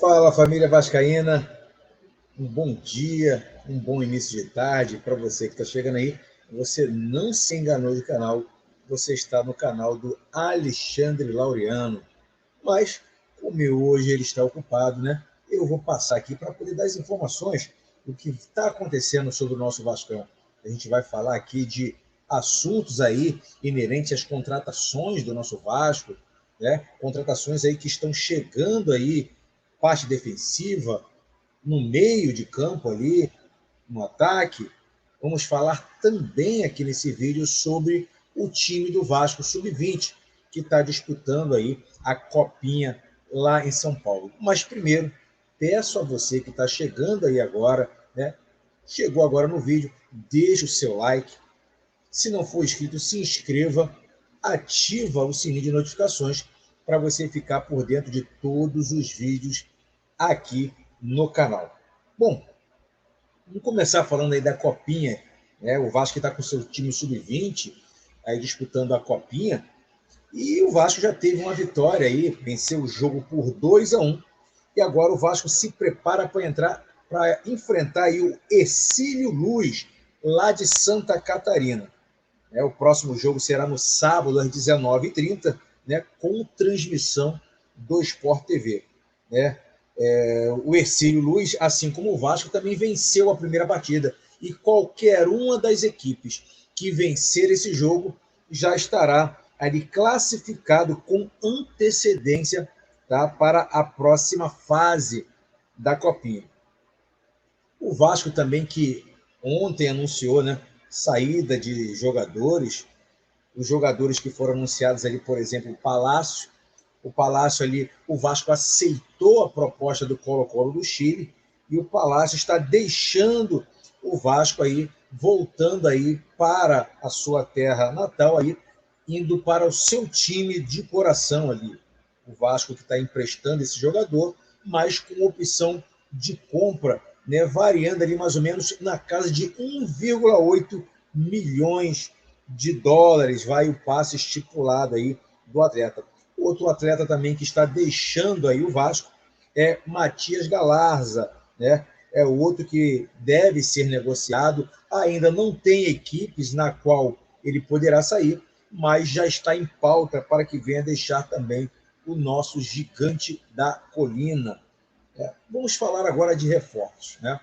Fala, família vascaína, um bom dia, um bom início de tarde para você que está chegando aí. Você não se enganou de canal, você está no canal do Alexandre Laureano. Mas, como hoje ele está ocupado, né? Eu vou passar aqui para poder dar as informações do que está acontecendo sobre o nosso Vascão. A gente vai falar aqui de assuntos aí inerentes às contratações do nosso Vasco, né? Contratações aí que estão chegando aí, parte defensiva, no meio de campo ali, no ataque. Vamos falar também aqui nesse vídeo sobre o time do Vasco Sub-20, que está disputando aí a copinha lá em São Paulo. Mas primeiro, peço a você que está chegando aí agora, né? Chegou agora no vídeo, deixa o seu like. Se não for inscrito, se inscreva, ativa o sininho de notificações para você ficar por dentro de todos os vídeos aqui no canal. Bom, vamos começar falando aí da Copinha, né? O Vasco está com seu time sub-20 aí disputando a Copinha, e o Vasco já teve uma vitória aí, venceu o jogo por 2-1, e agora o Vasco se prepara para enfrentar aí o Hercílio Luz, lá de Santa Catarina. O próximo jogo será no sábado, às 19h30, né, com transmissão do Sport TV. Né? O Hercílio Luz, assim como o Vasco, também venceu a primeira partida. E qualquer uma das equipes que vencer esse jogo já estará ali classificado com antecedência, tá, para a próxima fase da Copinha. O Vasco também, que ontem anunciou, né, saída de jogadores, os jogadores que foram anunciados ali, por exemplo, o Palácio ali, o Vasco aceitou a proposta do Colo-Colo do Chile, e o Palácio está deixando o Vasco aí, voltando aí para a sua terra natal, aí, indo para o seu time de coração ali. O Vasco que está emprestando esse jogador, mas com opção de compra, né, variando ali mais ou menos na casa de 1,8 milhões de dólares, vai o passe estipulado aí do atleta. Outro atleta também que está deixando aí o Vasco é Matias Galarza, né? É o outro que deve ser negociado. Ainda não tem equipes na qual ele poderá sair, mas já está em pauta para que venha deixar também o nosso gigante da colina. Vamos falar agora de reforços, né?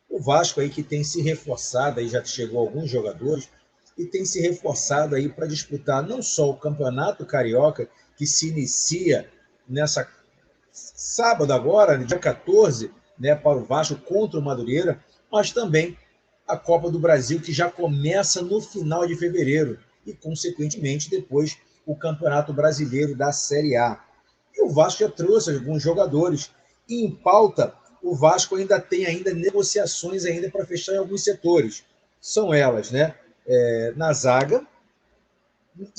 O Vasco aí que tem se reforçado, aí já chegou alguns jogadores, e tem se reforçado aí para disputar não só o Campeonato Carioca, que se inicia nessa sábado agora, dia 14, né, para o Vasco contra o Madureira, mas também a Copa do Brasil, que já começa no final de fevereiro, e, consequentemente, depois o Campeonato Brasileiro da Série A. E o Vasco já trouxe alguns jogadores, e em pauta o Vasco ainda tem negociações ainda para fechar em alguns setores. São elas, né? Na zaga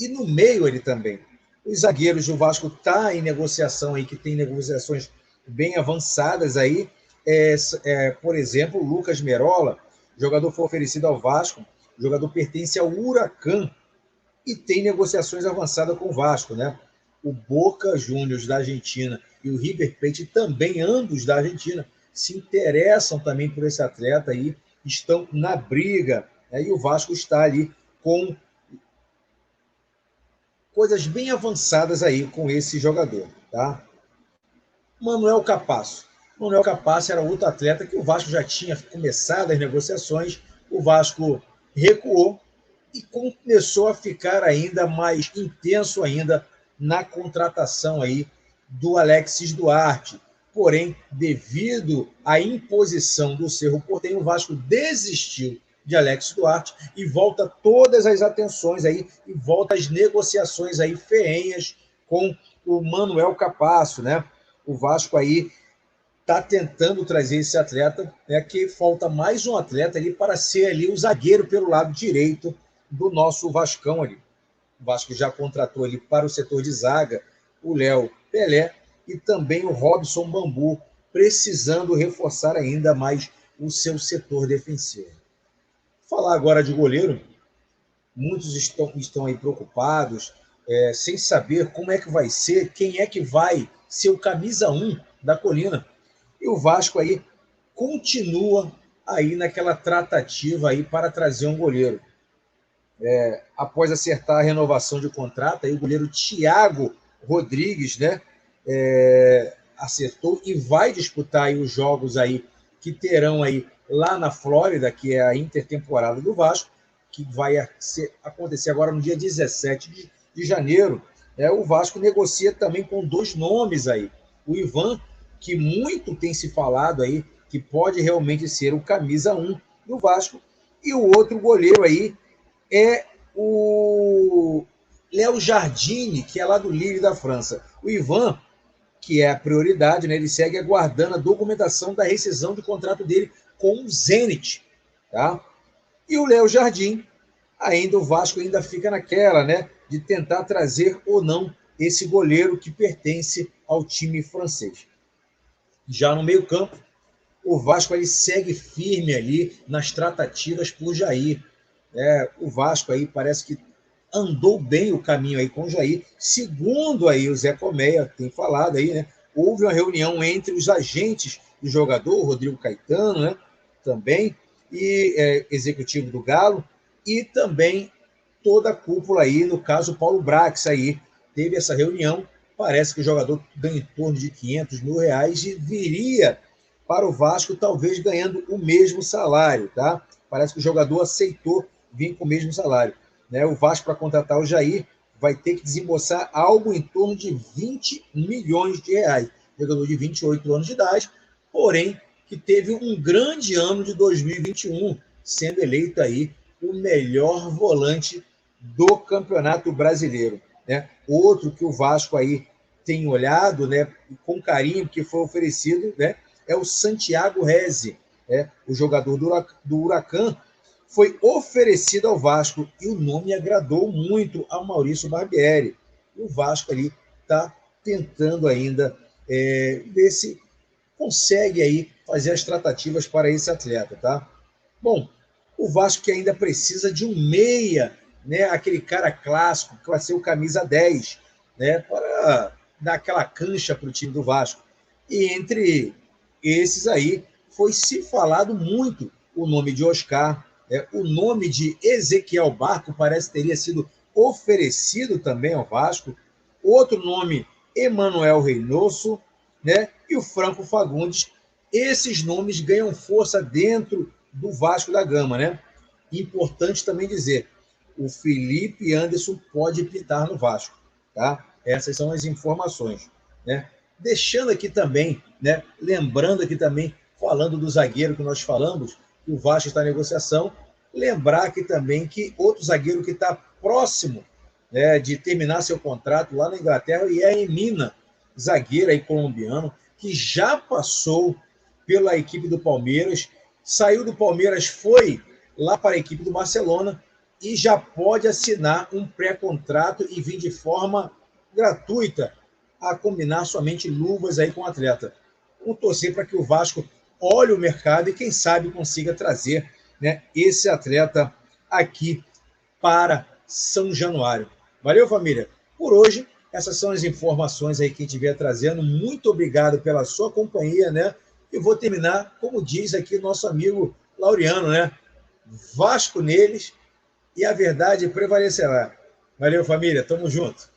e no meio ele também. Os zagueiros do Vasco está em negociação aí, que tem negociações bem avançadas aí. Por exemplo, o Lucas Merola, jogador foi oferecido ao Vasco, o jogador pertence ao Huracan e tem negociações avançadas com o Vasco, né? O Boca Juniors da Argentina e o River Plate, também ambos da Argentina, se interessam também por esse atleta aí, estão na briga, né? E o Vasco está ali com coisas bem avançadas aí com esse jogador, tá? Manuel Capasso. Manuel Capasso era outro atleta que o Vasco já tinha começado as negociações, o Vasco recuou e começou a ficar ainda mais intenso ainda na contratação aí do Alexis Duarte. Porém, devido à imposição do Cerro Porteño, o Vasco desistiu de Alexis Duarte e volta todas as atenções aí e volta as negociações aí ferrenhas com o Manuel Capasso, né? O Vasco aí está tentando trazer esse atleta, né, que falta mais um atleta ali para ser ali o zagueiro pelo lado direito do nosso Vascão ali. O Vasco já contratou ali para o setor de zaga o Léo Pelé e também o Robson Bambu, precisando reforçar ainda mais o seu setor defensivo. Falar agora de goleiro, muitos estão aí preocupados, sem saber como é que vai ser, quem é que vai ser o camisa 1 da Colina. E o Vasco aí continua aí naquela tratativa aí para trazer um goleiro. Após acertar a renovação de contrato, aí o goleiro Thiago Rodrigues, né, acertou e vai disputar aí os jogos aí que terão aí lá na Flórida, que é a intertemporada do Vasco, que vai acontecer agora no dia 17 de janeiro. O Vasco negocia também com 2 nomes aí. O Ivan, que muito tem se falado aí, que pode realmente ser o camisa 1 do Vasco, e o outro goleiro aí é o Léo Jardine, que é lá do Lille da França. O Ivan, que é a prioridade, né, ele segue aguardando a documentação da rescisão de contrato dele com o Zenit. Tá? E o Léo Jardim, ainda o Vasco ainda fica naquela, né, de tentar trazer ou não esse goleiro que pertence ao time francês. Já no meio-campo, o Vasco ele segue firme ali nas tratativas por Jair. O Vasco aí parece que andou bem o caminho aí com o Jair. Segundo aí o Zé Colmeia tem falado aí, né, houve uma reunião entre os agentes do jogador, o Rodrigo Caetano, né, também, e executivo do Galo, e também toda a cúpula aí, no caso o Paulo Brax aí, teve essa reunião. Parece que o jogador ganha em torno de R$500 mil e viria para o Vasco, talvez ganhando o mesmo salário, tá? Parece que o jogador aceitou vir com o mesmo salário. O Vasco, para contratar o Jair, vai ter que desembolsar algo em torno de R$20 milhões. Jogador de 28 anos de idade, porém, que teve um grande ano de 2021, sendo eleito aí o melhor volante do Campeonato Brasileiro. Outro que o Vasco aí tem olhado, né, com carinho, que foi oferecido, né, é o Santiago Rezi, o jogador do Huracan, foi oferecido ao Vasco e o nome agradou muito ao Maurício Barbieri. O Vasco ali está tentando ainda ver se consegue aí fazer as tratativas para esse atleta, tá? Bom, o Vasco que ainda precisa de um meia, né, aquele cara clássico que vai ser o camisa 10, né, para dar aquela cancha para o time do Vasco. E entre esses aí foi se falado muito o nome de Oscar, o nome de Ezequiel Barco parece que teria sido oferecido também ao Vasco, outro nome, Emanuel Reynoso, né, e o Franco Fagundes. Esses nomes ganham força dentro do Vasco da Gama, né? Importante também dizer, o Felipe Anderson pode pintar no Vasco, tá? Essas são as informações, né? Deixando aqui também, né, lembrando aqui também, falando do zagueiro que nós falamos, que o Vasco está em negociação, lembrar aqui também que outro zagueiro que está próximo, né, de terminar seu contrato lá na Inglaterra e é Emina, zagueiro aí colombiano, que já passou pela equipe do Palmeiras, saiu do Palmeiras, foi lá para a equipe do Barcelona e já pode assinar um pré-contrato e vir de forma gratuita a combinar somente luvas aí com o atleta. Vamos torcer para que o Vasco olhe o mercado e, quem sabe, consiga trazer, né, esse atleta aqui para São Januário. Valeu, família? Por hoje, essas são as informações aí que a gente vier trazendo. Muito obrigado pela sua companhia, né? E vou terminar, como diz aqui nosso amigo Laureano, né? Vasco neles e a verdade prevalecerá. Valeu, família. Tamo junto.